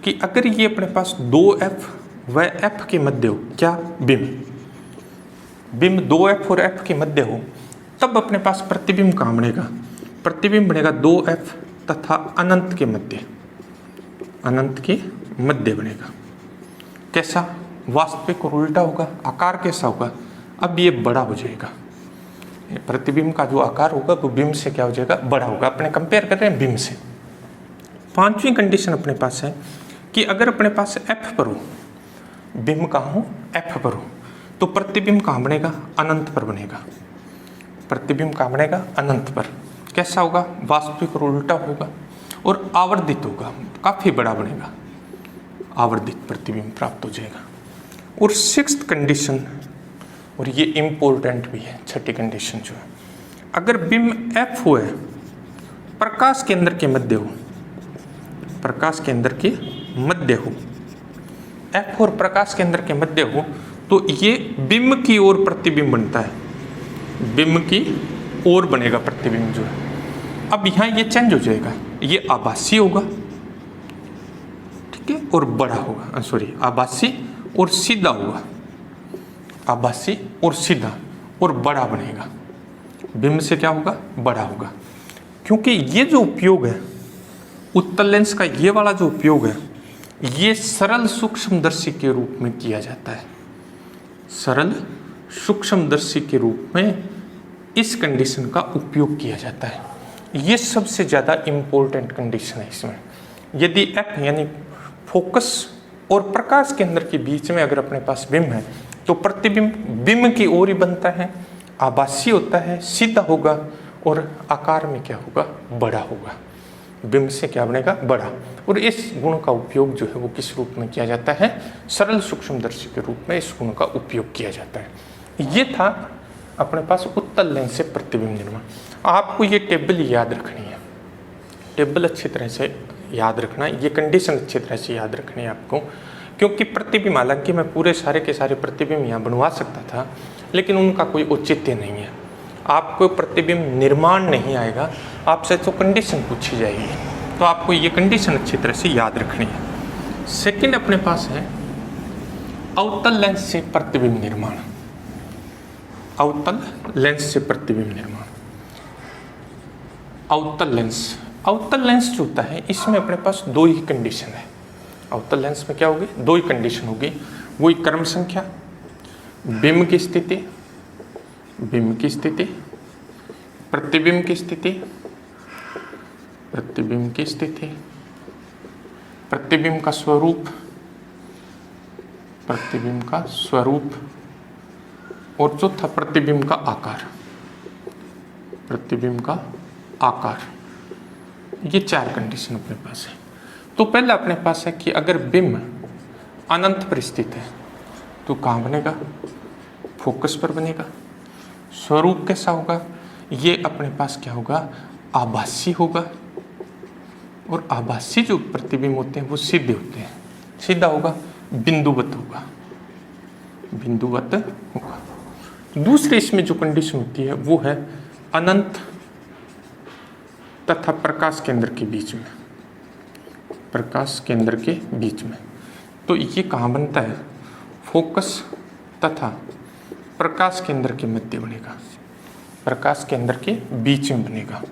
कि अगर ये अपने पास 2f व f के मध्य हो, क्या? बिंब 2f और f के मध्य हो, तब अपने पास प्रतिबिंब कहाँ बनेगा? प्रतिबिंब बनेगा 2f तथा अनंत के मध्य, अनंत के मध्य बनेगा। कैसा? वास्तविक और उल्टा होगा। आकार कैसा होगा? अब ये बड़ा हो जाएगा। प्रतिबिंब का जो आकार होगा वो बिंब से क्या हो जाएगा? बड़ा होगा। अपने कंपेयर कर रहे हैं बिंब से। पांचवी कंडीशन अपने पास है कि अगर अपने पास f पर हो, बिंब कहाँ हो? f पर हो, तो प्रतिबिंब कहाँ बनेगा? अनंत पर बनेगा। प्रतिबिंब कहाँ बनेगा? अनंत पर। कैसा होगा? वास्तविक और उल्टा होगा और आवर्धित होगा, काफी बड़ा बनेगा। आवर्धित प्रतिबिंब प्राप्त हो जाएगा। और सिक्स्थ कंडीशन, और ये इम्पोर्टेंट भी है, छठी कंडीशन जो है, अगर बिंब f हो है, प्रकाश केंद्र के मध्य हो, प्रकाश केंद्र के मध्य हो, f और प्रकाश केंद्र के मध्य हो, तो ये बिंब की ओर प्रतिबिंब बनता है। बिंब की ओर बनेगा प्रतिबिंब जो है। अब यहाँ ये चेंज हो जाएगा, ये आभासी होगा, ठीक है, और बड़ा होगा। सॉरी, आभासी और सीधा होगा। आभासी और सीधा और बड़ा बनेगा। बिंब से क्या होगा? बड़ा होगा। क्योंकि ये जो उपयोग है उत्तल लेंस का, ये वाला जो उपयोग है, ये सरल सूक्ष्मदर्शी के रूप में किया जाता है। सरल सूक्ष्मदर्शी के रूप में इस कंडीशन का उपयोग किया जाता है। ये सबसे ज़्यादा इम्पोर्टेंट कंडीशन है इसमें। यदि f यानी फोकस और प्रकाश केंद्र के बीच में अगर अपने पास बिंब है तो प्रतिबिंब बिंब की ओर ही बनता है, आभासी होता है, सीधा होगा और आकार में क्या होगा? बड़ा होगा। बिंब से क्या बनेगा? बड़ा। और इस गुण का उपयोग जो है वो किस रूप में किया जाता है? सरल सूक्ष्मदर्शी के रूप में इस गुण का उपयोग किया जाता है। ये था अपने पास उत्तल लेंस से प्रतिबिंब निर्माण। आपको ये टेबल याद रखनी है, टेबल अच्छी तरह से याद रखना है, ये कंडीशन अच्छी तरह से याद रखनी है आपको। क्योंकि प्रतिबिंब, हालांकि मैं पूरे सारे के सारे प्रतिबिंब यहाँ बनवा सकता था, लेकिन उनका कोई औचित्य नहीं है। आपको प्रतिबिंब निर्माण नहीं आएगा, आपसे तो कंडीशन पूछी जाएगी, तो आपको ये कंडीशन अच्छी तरह से याद रखनी है। सेकंड अपने पास है अवतल लेंस से प्रतिबिंब निर्माण। अवतल लेंस से प्रतिबिंब निर्माण। अवतल लेंस, अवतल लेंस जो होता है इसमें अपने पास दो ही कंडीशन है। अवतल लेंस में क्या होगी? दो ही कंडीशन होगी। वही क्रम संख्या, बिंब की स्थिति, बिंब की स्थिति, प्रतिबिंब की स्थिति, प्रतिबिंब की स्थिति, प्रतिबिंब का स्वरूप, प्रतिबिंब का स्वरूप, और चौथा प्रतिबिंब का आकार, प्रतिबिंब का आकार। ये चार कंडीशन अपने पास है। तो पहला अपने पास है कि अगर बिंब अनंत पर स्थित है तो कहाँ बनेगा? फोकस पर बनेगा। स्वरूप कैसा होगा? ये अपने पास क्या होगा? आभासी होगा। और आभासी जो प्रतिबिंब होते हैं वो सीधे होते हैं। सीधा होगा, बिंदुवत होगा, बिंदुवत होगा। दूसरे इसमें जो कंडीशन होती है वो है अनंत तथा प्रकाश केंद्र के बीच में, प्रकाश केंद्र के बीच में। तो ये कहाँ बनता है? फोकस तथा प्रकाश केंद्र के मध्य बनेगा, प्रकाश केंद्र के बीच में बनेगा।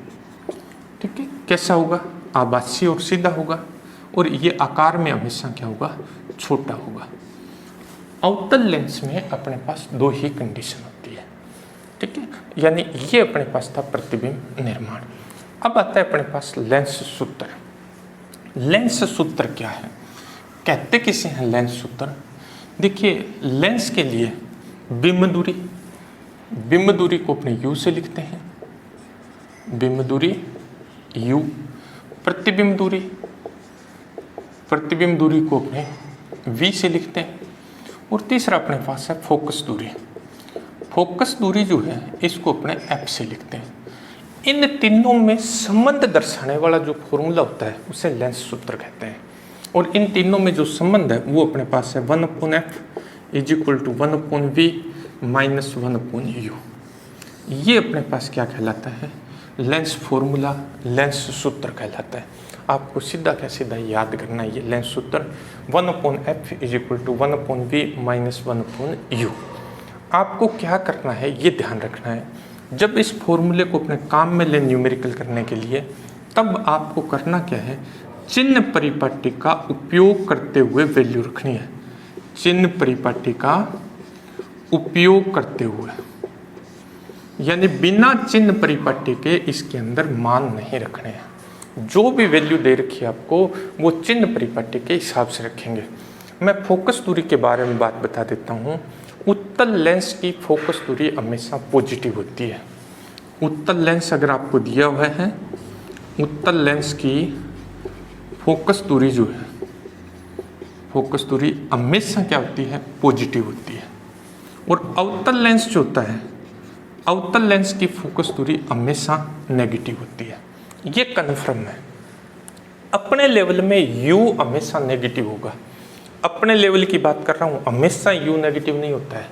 ठीक है। कैसा होगा? आभासी और सीधा होगा, और ये आकार में हमेशा क्या होगा? छोटा होगा। अवतल लेंस में अपने पास दो ही कंडीशन होती है। ठीक है, यानी ये अपने पास था प्रतिबिंब निर्माण। अब आता है अपने पास लेंस सूत्र। लेंस सूत्र क्या है? कहते किसे हैं लेंस सूत्र? देखिए, लेंस के लिए बिंब दूरी को अपने u से लिखते हैं, बिंब दूरी u। प्रतिबिंब दूरी को अपने v से लिखते हैं। और तीसरा अपने पास है फोकस दूरी। फोकस दूरी जो है इसको अपने एफ से लिखते हैं। इन तीनों में संबंध दर्शाने वाला जो फॉर्मूला होता है उसे लेंस सूत्र कहते हैं। और इन तीनों में जो संबंध है वो अपने पास है 1/f is equal to 1/v minus 1/u। ये अपने पास क्या कहलाता है? लेंस फॉर्मूला, लेंस सूत्र कहलाता है। आपको सीधा क्या सीधा याद करना है ये लेंस सूत्र 1/f is equal to 1/v minus 1/u। आपको क्या करना है ये ध्यान रखना है, जब इस फॉर्मूले को अपने काम में ले न्यूमेरिकल करने के लिए, तब आपको करना क्या है? चिन्ह परिपाटी का उपयोग करते हुए वैल्यू रखनी है। चिन्ह परिपाटी का उपयोग करते हुए, यानी बिना चिन्ह परिपाटी के इसके अंदर मान नहीं रखने हैं। जो भी वैल्यू दे रखी है आपको वो चिन्ह परिपाटी के हिसाब से रखेंगे। मैं फोकस दूरी के बारे में बात बता देता हूँ। उत्तल लेंस की फोकस दूरी हमेशा पॉजिटिव होती है। उत्तल लेंस अगर आपको दिया हुआ है, उत्तल लेंस की फोकस दूरी जो है, फोकस दूरी हमेशा क्या होती है? पॉजिटिव होती है। और अवतल लेंस जो होता है, अवतल लेंस की फोकस दूरी हमेशा नेगेटिव होती है। ये कन्फर्म है। अपने लेवल में u हमेशा नेगेटिव होगा। अपने लेवल की बात कर रहा हूँ, हमेशा u नेगेटिव नहीं होता है,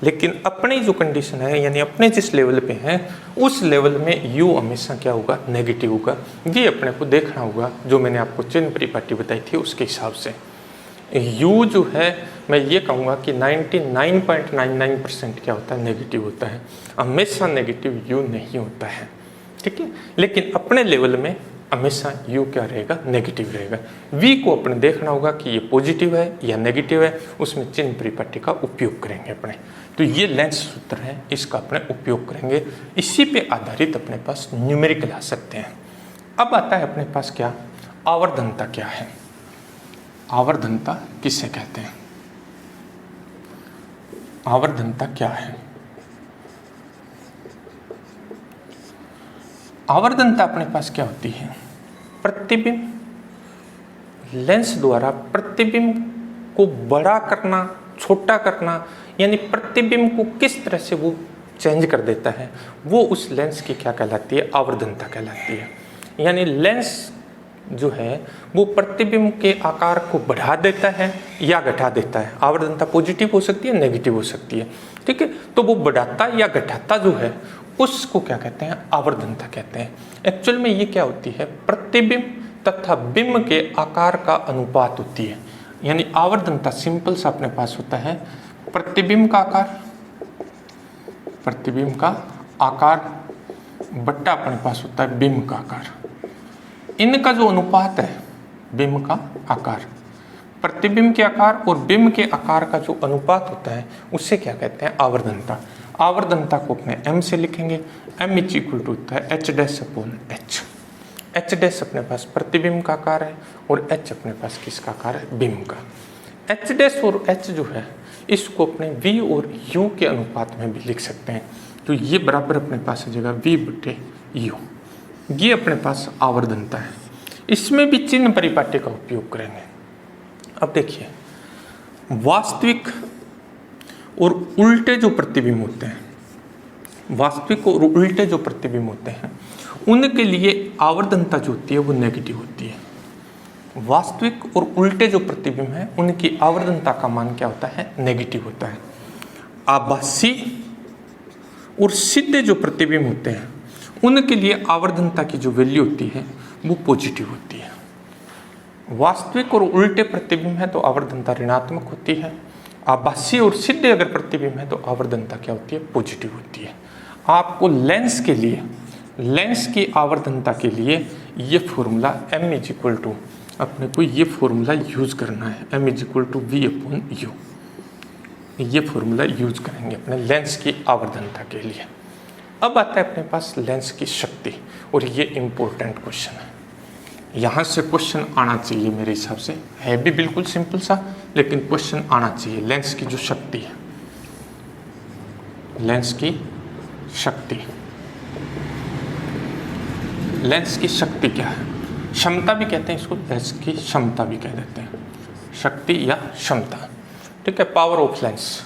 लेकिन अपनी जो कंडीशन है यानी अपने जिस लेवल पे हैं उस लेवल में u हमेशा क्या होगा? नेगेटिव होगा। ये अपने को देखना होगा, जो मैंने आपको चिन्ह परिपाटी बताई थी उसके हिसाब से। u जो है मैं ये कहूँगा कि 99.99% क्या होता है? नेगेटिव होता है। हमेशा नेगेटिव u नहीं होता है, ठीक है। लेकिन अपने लेवल में हमेशा u क्या रहेगा? नेगेटिव रहेगा। v को अपने देखना होगा कि ये पॉजिटिव है या नेगेटिव है, उसमें चिन्ह परिपाटी का उपयोग करेंगे अपने। तो ये लेंस सूत्र है, इसका अपने उपयोग करेंगे। इसी पे आधारित अपने पास न्यूमेरिकल आ सकते हैं। अब आता है अपने पास क्या? आवर्धनता क्या है? आवर्धनता किसे कहते हैं? आवर्धनता क्या है? आवर्धनता अपने पास क्या होती है? प्रतिबिंब, लेंस द्वारा प्रतिबिंब को बड़ा करना, छोटा करना, यानी प्रतिबिंब को किस तरह से वो चेंज कर देता है, वो उस लेंस की क्या कहलाती है? आवर्धनता कहलाती है। यानी लेंस जो है वो प्रतिबिंब के आकार को बढ़ा देता है या घटा देता है। आवर्धनता पॉजिटिव हो सकती है, नेगेटिव हो सकती है, ठीक है। तो वो बढ़ाता या घटाता जो है उसको क्या कहते हैं? आवर्धनता कहते हैं। एक्चुअल में ये क्या होती है? प्रतिबिंब तथा बिंब के आकार का अनुपात होती है। यानी आवर्धनता सिंपल सा अपने पास होता है प्रतिबिंब का आकार, प्रतिबिंब का आकार बट्टा अपने पास होता है बिंब का आकार। इनका जो अनुपात है, बिंब का आकार, प्रतिबिंब के आकार और बिंब के आकार का जो अनुपात होता है उससे क्या कहते हैं? आवर्धनता। आवर्धनता को अपने m से लिखेंगे। m इज इक्वल टू होता है h dash upon h। h dash अपने पास प्रतिबिंब का आकार है और h अपने पास किसका आकार है? बिंब का। h डैश और h जो है इसको अपने v और u के अनुपात में भी लिख सकते हैं। तो ये बराबर अपने पास आ जाएगा v बटे u। ये अपने पास आवर्धनता है। इसमें भी चिन्ह परिपाटी का उपयोग करेंगे। अब देखिए, वास्तविक और उल्टे जो प्रतिबिंब होते हैं, वास्तविक और उल्टे जो प्रतिबिंब होते हैं उनके लिए आवर्धनता जो होती है वो नेगेटिव होती है। वास्तविक और उल्टे जो प्रतिबिंब हैं उनकी आवर्धनता का मान क्या होता है? नेगेटिव होता है। आभासी और सीधे जो प्रतिबिंब होते हैं उनके लिए आवर्धनता की जो वैल्यू होती है वो पॉजिटिव होती है। वास्तविक और उल्टे प्रतिबिंब है तो आवर्धनता ऋणात्मक होती है। आभासी और सीधे अगर प्रतिबिंब है तो आवर्धनता क्या होती है? पॉजिटिव होती है। आपको लेंस के लिए, लेंस की आवर्धनता के लिए ये formula m is equal to, अपने को ये फॉर्मूला यूज करना है, m is equal to v upon u। ये फॉर्मूला यूज करेंगे अपने लेंस की आवर्धनता के लिए। अब आता है अपने पास लेंस की शक्ति, और ये इंपॉर्टेंट क्वेश्चन है। यहाँ से क्वेश्चन आना चाहिए मेरे हिसाब से, है भी बिल्कुल सिंपल सा, लेकिन क्वेश्चन आना चाहिए। लेंस की जो शक्ति है, लेंस की शक्ति, लेंस की शक्ति क्या है? क्षमता भी कहते हैं इसको, लेंस की क्षमता भी कह देते हैं, शक्ति या क्षमता, ठीक है। Power of lens.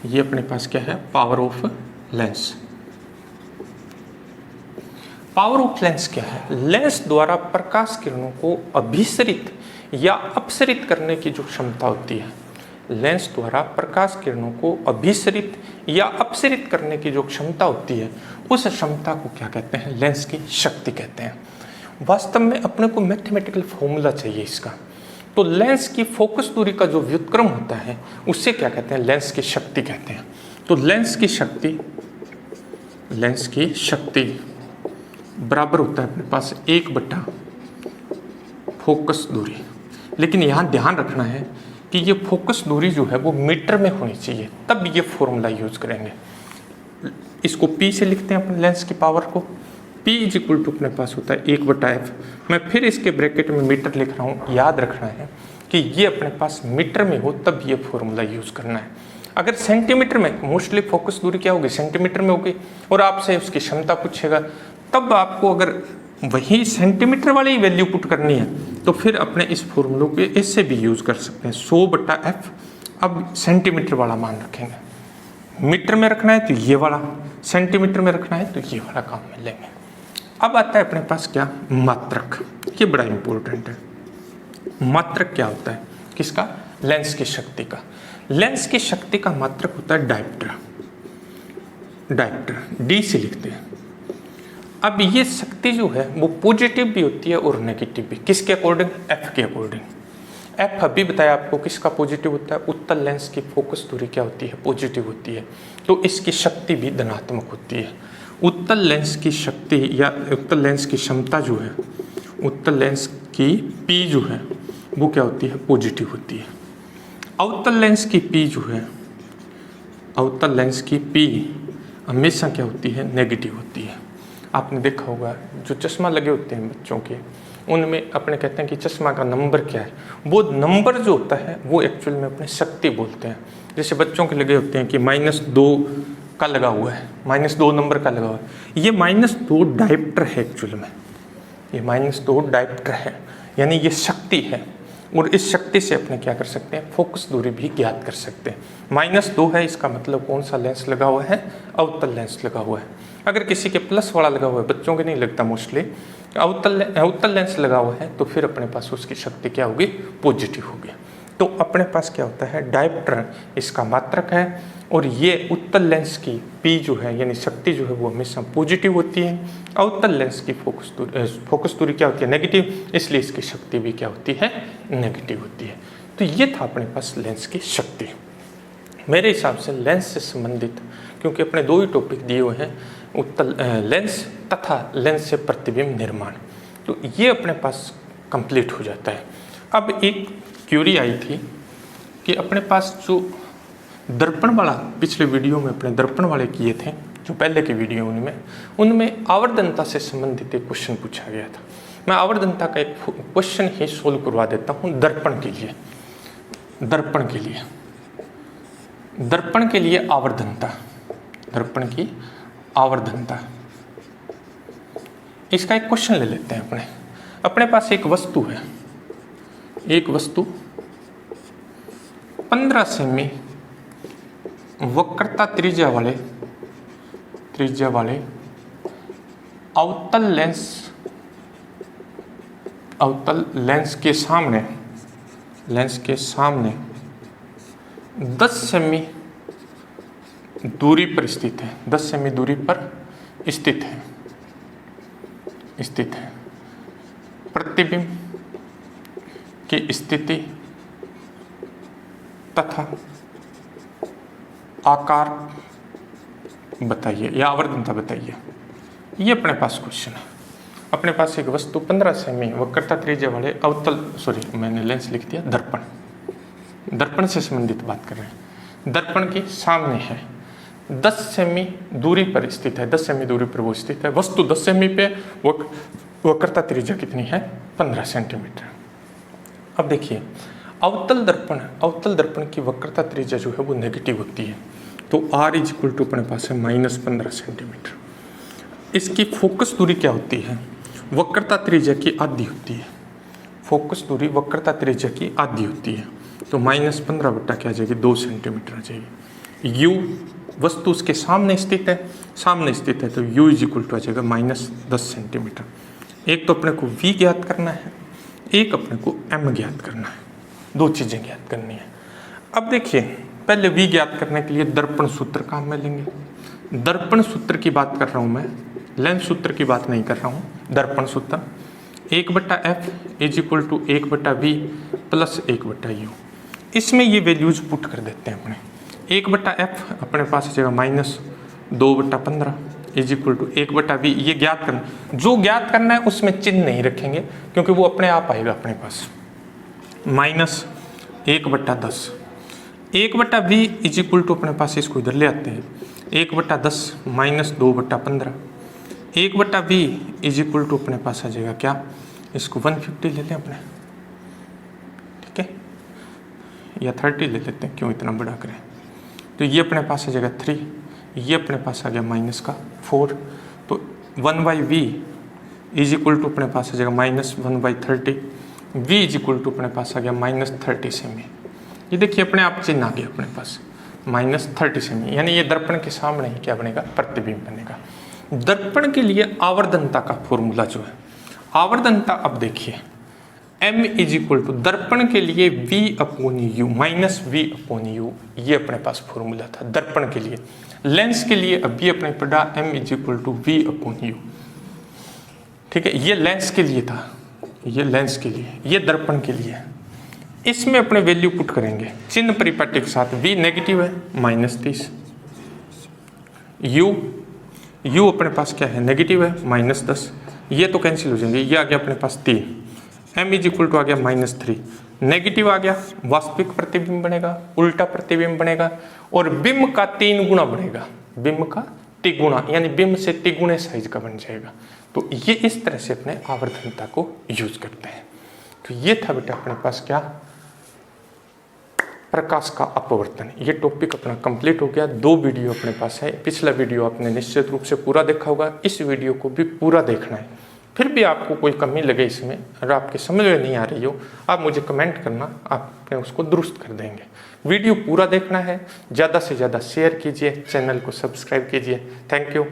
ये अपने पास क्या है, power of lens. Power of lens क्या है, लेंस द्वारा प्रकाश किरणों को अभिसरित या अपसरित करने की जो क्षमता होती है, लेंस द्वारा प्रकाश किरणों को अभिसरित या अपसरित करने की जो क्षमता होती है, उस क्षमता को क्या कहते हैं, लेंस की शक्ति कहते हैं। वास्तव में अपने को मैथमेटिकल फॉर्मूला चाहिए इसका। तो लेंस की फोकस दूरी का जो व्युत्क्रम होता है उससे क्या कहते हैं, लेंस की शक्ति कहते हैं। तो लेंस की शक्ति बराबर होता है अपने पास 1/, फोकस दूरी। लेकिन यहाँ ध्यान रखना है कि ये फोकस दूरी जो है वो मीटर में होनी चाहिए, तब ये फॉर्मूला यूज करेंगे। इसको P से लिखते हैं अपने लेंस की पावर को। P = अपने पास होता है 1/f। मैं फिर इसके ब्रैकेट में मीटर लिख रहा हूँ, याद रखना है कि ये अपने पास मीटर में हो तब ये फॉर्मूला यूज करना है। अगर सेंटीमीटर में, मोस्टली फोकस दूरी क्या होगी, सेंटीमीटर में होगी, और आपसे उसकी क्षमता पूछेगा, तब आपको अगर वही सेंटीमीटर वाली वैल्यू पुट करनी है तो फिर अपने इस फॉर्मूले को इससे भी यूज कर सकते हैं, 100/f। अब सेंटीमीटर वाला मान रखेंगे, मीटर में रखना है तो ये वाला, सेंटीमीटर में रखना है तो ये वाला काम में लेंगे। अब आता है अपने पास क्या, मात्रक। ये बड़ा इंपॉर्टेंट है। मात्रक क्या होता है, किसका, लेंस की शक्ति का। लेंस की शक्ति का मात्रक होता है डायप्टर। D से लिखते हैं। अब ये शक्ति जो है वो पॉजिटिव भी होती है और नेगेटिव भी। किसके अकॉर्डिंग, F के अकॉर्डिंग। F अभी बताया आपको किसका पॉजिटिव होता है, उत्तल लेंस की फोकस दूरी क्या होती है, पॉजिटिव होती है, तो इसकी शक्ति भी धनात्मक होती है। उत्तल लेंस की शक्ति या उत्तल लेंस की क्षमता जो है, उत्तल लेंस की P जो है वो क्या होती है, पॉजिटिव होती है। अवतल लेंस की P जो है, अवतल लेंस की P हमेशा क्या होती है, नेगेटिव होती है। आपने देखा होगा जो चश्मा लगे होते हैं बच्चों के, उनमें अपने कहते हैं कि चश्मा का नंबर क्या है, वो नंबर जो होता है वो एक्चुअल में अपने शक्ति बोलते हैं। जैसे बच्चों के लगे होते हैं कि -2 का लगा हुआ है, -2 नंबर का लगा हुआ है, ये -2 डायप्टर है एक्चुअल में, ये -2 डायप्टर है, यानी ये शक्ति है। और इस शक्ति से अपने क्या कर सकते हैं, फोकस दूरी भी ज्ञात कर सकते हैं। -2 है, इसका मतलब कौन सा लेंस लगा हुआ है, अवतल लेंस लगा हुआ है। अगर किसी के प्लस वाला लगा हुआ है, बच्चों के नहीं लगता मोस्टली, अवतल लेंस लगा हुआ है, तो फिर अपने पास उसकी शक्ति क्या होगी, पॉजिटिव होगी। तो अपने पास क्या होता है, डायप्टर इसका मात्रक है, और ये उत्तल लेंस की P जो है यानी शक्ति जो है वो हमेशा पॉजिटिव होती है। अवतल लेंस की फोकस दूरी क्या होती है, नेगेटिव, इसलिए इसकी शक्ति भी क्या होती है, नेगेटिव होती है। तो ये था अपने पास लेंस की शक्ति। मेरे हिसाब से लेंस से संबंधित, क्योंकि अपने 2 ही टॉपिक दिए हुए हैं, उत्तल लेंस तथा लेंस से प्रतिबिंब निर्माण, तो ये अपने पास कंप्लीट हो जाता है। अब एक क्यूरी आई थी कि अपने पास जो दर्पण वाला, पिछले वीडियो में अपने दर्पण वाले किए थे जो पहले के वीडियो, उनमें आवर्धनता से संबंधित एक क्वेश्चन पूछा गया था। मैं आवर्धनता का एक क्वेश्चन ही सोल्व करवा देता हूँ दर्पण के लिए। दर्पण के लिए आवर्धनता, दर्पण की आवर्धनता, इसका एक क्वेश्चन ले लेते हैं। अपने पास एक वस्तु है, एक वस्तु 15 सेमी वक्रता त्रिज्या वाले अवतल लेंस के सामने 10 सेमी दूरी पर स्थित है, 10 सेमी दूरी पर स्थित है। प्रतिबिंब की स्थिति तथा आकार बताइए या आवर्धनता बताइए। ये अपने पास क्वेश्चन है। अपने पास एक वस्तु 15 सेमी वक्रता त्रिज्या वाले मैंने लेंस लिख दिया, दर्पण से संबंधित बात कर रहे हैं। दर्पण के सामने है, 10 सेमी दूरी पर स्थित है, 10 सेमी दूरी पर वो स्थित है। वस्तु 10 सेमी पे, वक्रता त्रिज्या कितनी है, 15 सेंटीमीटर। अब देखिए, अवतल दर्पण की वक्रता त्रिज्या जो है वो नेगेटिव होती है, तो R = अपने पास है -15 सेंटीमीटर। इसकी फोकस दूरी क्या होती है, वक्रता त्रिज्या की आधी होती है। फोकस दूरी वक्रता त्रिज्या की आधी होती है, तो -15 बटा क्या आ जाएगी, 2 सेंटीमीटर आ जाएगी। u वस्तु उसके सामने स्थित है, तो u इज इक्वल टू आ जाएगा -10 सेंटीमीटर। एक तो अपने को v ज्ञात करना है, एक अपने को m ज्ञात करना है, दो चीज़ें ज्ञात करनी है। अब देखिए पहले v ज्ञात करने के लिए दर्पण सूत्र काम में लेंगे। दर्पण सूत्र की बात कर रहा हूँ मैं, लेंस सूत्र की बात नहीं कर रहा हूँ। दर्पण सूत्र 1/f is equal to 1/v plus 1/u। इसमें ये वैल्यूज पुट कर देते हैं अपने। 1/f अपने पास आ जाएगा -2/15 इज इक्वल टू 1/v। ये ज्ञात करना, जो ज्ञात करना है उसमें चिन्ह नहीं रखेंगे क्योंकि वो अपने आप आएगा अपने पास। -1/10 1/v इज इक्वल टू अपने पास, इसको इधर ले आते हैं, 1/10 -2/15 1/v इज इक्वल टू अपने पास आ जाएगा क्या, इसको 150 ले लें अपने, ठीक है, या 30 ले लेते हैं, क्यों इतना बड़ा करें। तो ये अपने पास आ जाएगा 3, ये अपने पास आ गया -4, तो 1/v इज इक्वल टू अपने पास आ जाएगा -1/30, v इज इक्वल टू अपने पास आ गया -30 सेमी। ये देखिए अपने आप चिन्ह आ गया अपने पास -30 सेमी, यानी ये दर्पण के सामने ही क्या बनेगा, प्रतिबिंब बनेगा। दर्पण के लिए आवर्धनता का फॉर्मूला जो है, आवर्धनता अब देखिए m इज इक्वल टू दर्पण के लिए v/u -v/u, ये अपने पास फॉर्मूला था दर्पण के लिए। लेंस के लिए अब ये अपने पड़ा m is equal to v/u, ठीक है, ये लेंस के लिए था, ये लेंस के लिए, ये दर्पण के लिए। इसमें अपने वैल्यू पुट करेंगे चिन्ह परिपाटी के साथ। v नेगेटिव है -30, u अपने पास क्या है, नेगेटिव है -10, ये तो कैंसिल हो जाएंगे, ये आ गया अपने पास 3, m इज इक्वल टू आ गया -3, नेगेटिव आ गया, वास्तविक प्रतिबिंब बनेगा, उल्टा प्रतिबिंब बनेगा, और बिंब का 3 गुना बनेगा, बिंब का तिगुना, यानी बिंब से तिगुने साइज का बन जाएगा। तो ये इस तरह से अपने आवर्धनता को यूज करते हैं। तो ये था बेटा अपने पास क्या, प्रकाश का अपवर्तन। ये टॉपिक अपना कंप्लीट हो गया। 2 वीडियो अपने पास है, पिछला वीडियो आपने निश्चित रूप से पूरा देखा होगा, इस वीडियो को भी पूरा देखना है। फिर भी आपको कोई कमी लगे इसमें, अगर आपके समझ में नहीं आ रही हो, आप मुझे कमेंट करना, आप उसको दुरुस्त कर देंगे। वीडियो पूरा देखना है, ज़्यादा से ज़्यादा शेयर कीजिए, चैनल को सब्सक्राइब कीजिए। Thank you.